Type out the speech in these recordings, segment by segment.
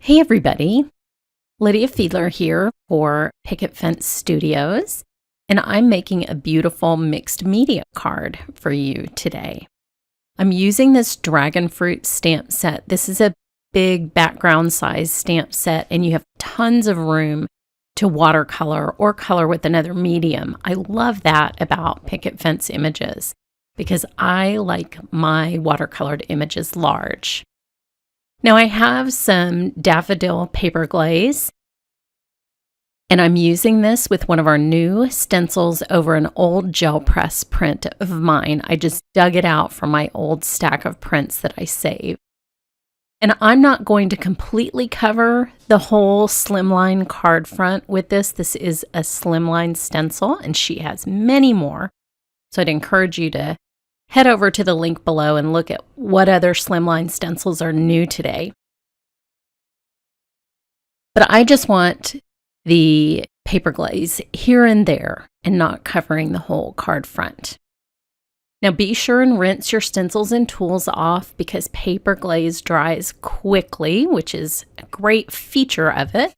Hey everybody, Lydia Fiedler here for Picket Studios, and I'm making a beautiful mixed media card for you today. I'm using this dragon fruit stamp set. This is a big background size stamp set, and you have tons of room to watercolor or color with another medium. I love that about Picket Fence images because I like my watercolored images large. Now I have some Daffodil paper glaze, and I'm using this with one of our new stencils over an old gel press print of mine. I just dug it out from my old stack of prints that I saved. And I'm not going to completely cover the whole Slimline card front with this. This is a Slimline stencil, and she has many more. So I'd encourage you to head over to the link below and look at what other Slimline stencils are new today. But I just want the paper glaze here and there and not covering the whole card front. Now be sure and rinse your stencils and tools off because paper glaze dries quickly, which is a great feature of it.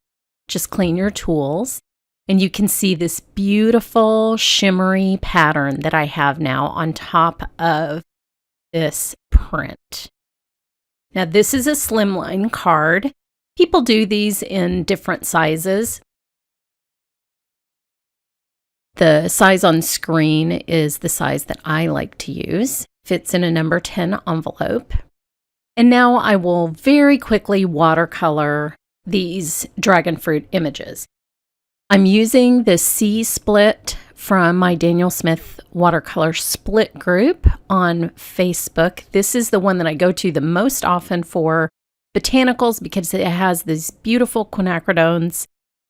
Just clean your tools. And you can see this beautiful shimmery pattern that I have now on top of this print. Now this is a Slimline card. People do these in different sizes. The size on screen is the size that I like to use. Fits in a number 10 envelope. And now I will very quickly watercolor these dragon fruit images. I'm using the C split from my Daniel Smith watercolor split group on Facebook. This is the one that I go to the most often for botanicals because it has these beautiful quinacridones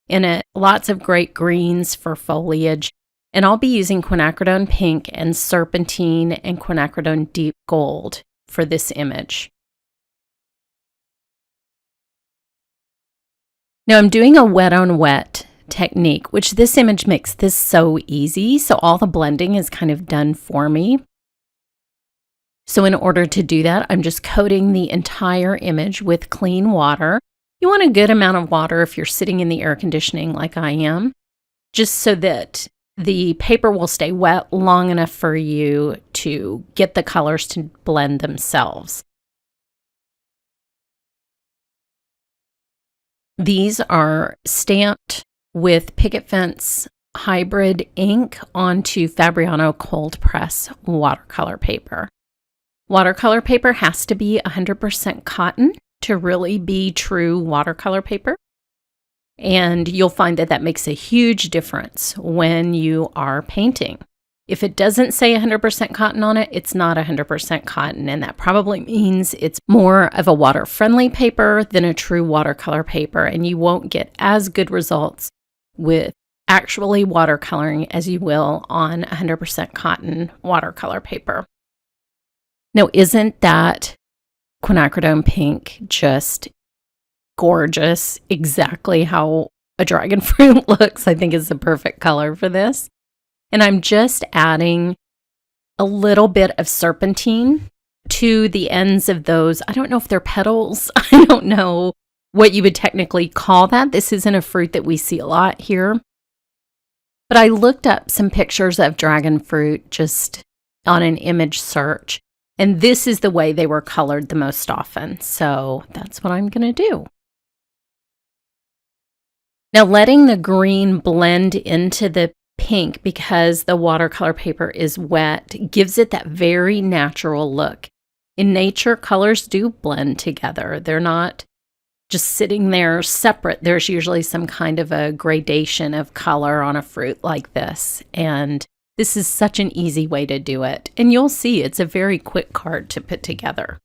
in it, lots of great greens for foliage. And I'll be using quinacridone pink and serpentine and quinacridone deep gold for this image. Now I'm doing a wet on wet technique, which this image makes this so easy. So all the blending is kind of done for me. So in order to do that, I'm just coating the entire image with clean water. You want a good amount of water if you're sitting in the air conditioning like I am, just so that the paper will stay wet long enough for you to get the colors to blend themselves. These are stamped with Picket Fence hybrid ink onto Fabriano cold press watercolor paper. Watercolor paper has to be 100% cotton to really be true watercolor paper. And you'll find that that makes a huge difference when you are painting. If it doesn't say 100% cotton on it, it's not 100% cotton. And that probably means it's more of a water-friendly paper than a true watercolor paper. And you won't get as good results with actually watercoloring as you will on 100% cotton watercolor paper. Now, isn't that quinacridone pink just gorgeous? Exactly how a dragon fruit looks. I think is the perfect color for this. And I'm just adding a little bit of serpentine to the ends of those. I don't know if they're petals. I don't know what you would technically call that. This isn't a fruit that we see a lot here. But I looked up some pictures of dragon fruit just on an image search. And this is the way they were colored the most often. So that's what I'm going to do. Now letting the green blend into the pink because the watercolor paper is wet gives it that very natural look. In nature, colors do blend together. They're not just sitting there separate. There's usually some kind of a gradation of color on a fruit like this. And this is such an easy way to do it. And you'll see it's a very quick card to put together.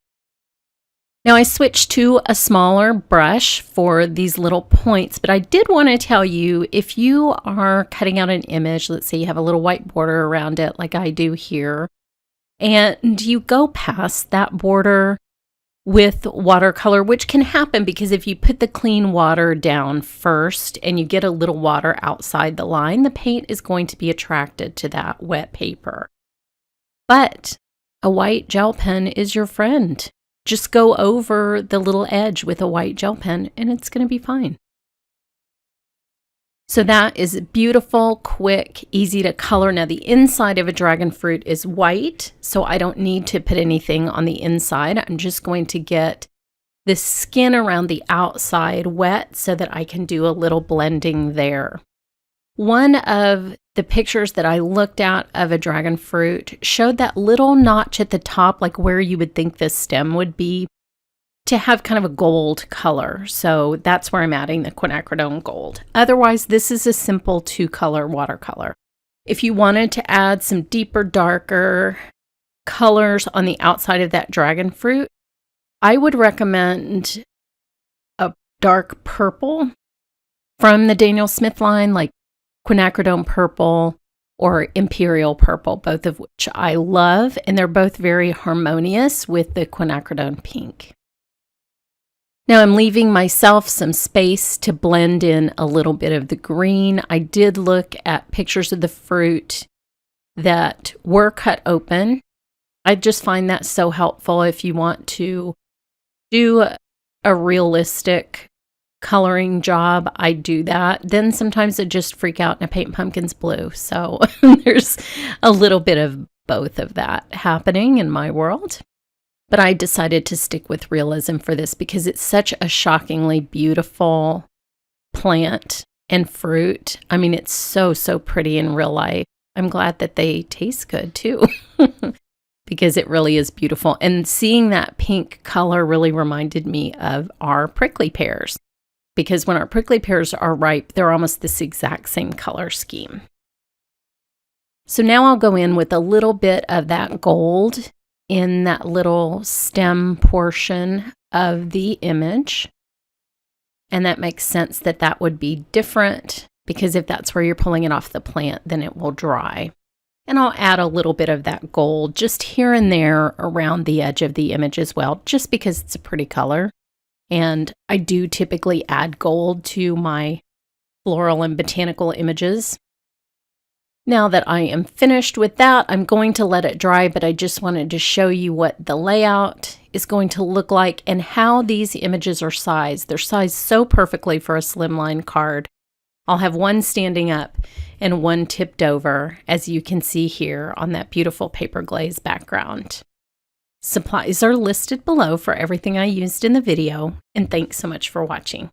Now I switched to a smaller brush for these little points, but I did want to tell you if you are cutting out an image, let's say you have a little white border around it like I do here, and you go past that border with watercolor, which can happen because if you put the clean water down first and you get a little water outside the line, the paint is going to be attracted to that wet paper. But a white gel pen is your friend. just go over the little edge with a white gel pen and it's going to be fine. So that is beautiful, quick, easy to color. Now the inside of a dragon fruit is white, so I don't need to put anything on the inside. I'm just going to get the skin around the outside wet so that I can do a little blending there. One of the pictures that I looked at of a dragon fruit showed that little notch at the top, like where you would think the stem would be, to have kind of a gold color. So that's where I'm adding the quinacridone gold. Otherwise, this is a simple 2-color watercolor. If you wanted to add some deeper, darker colors on the outside of that dragon fruit, I would recommend a dark purple from the Daniel Smith line, like quinacridone purple or imperial purple, both of which I love, and they're both very harmonious with the quinacridone pink. Now I'm leaving myself some space to blend in a little bit of the green. I did look at pictures of the fruit that were cut open. I just find that so helpful if you want to do a realistic coloring job. I do that. Then sometimes I just freak out and I paint pumpkins blue. So there's a little bit of both of that happening in my world. But I decided to stick with realism for this because it's such a shockingly beautiful plant and fruit. I mean, it's so, so pretty in real life. I'm glad that they taste good too because it really is beautiful. And seeing that pink color really reminded me of our prickly pears because when our prickly pears are ripe, they're almost this exact same color scheme. So now I'll go in with a little bit of that gold in that little stem portion of the image. And that makes sense that that would be different because if that's where you're pulling it off the plant, then it will dry. And I'll add a little bit of that gold just here and there around the edge of the image as well, just because it's a pretty color. And I do typically add gold to my floral and botanical images. Now that I am finished with that, I'm going to let it dry, but I just wanted to show you what the layout is going to look like and how these images are sized. They're sized so perfectly for a slimline card. I'll have one standing up and one tipped over, as you can see here on that beautiful paper glaze background. Supplies are listed below for everything I used in the video, and thanks so much for watching.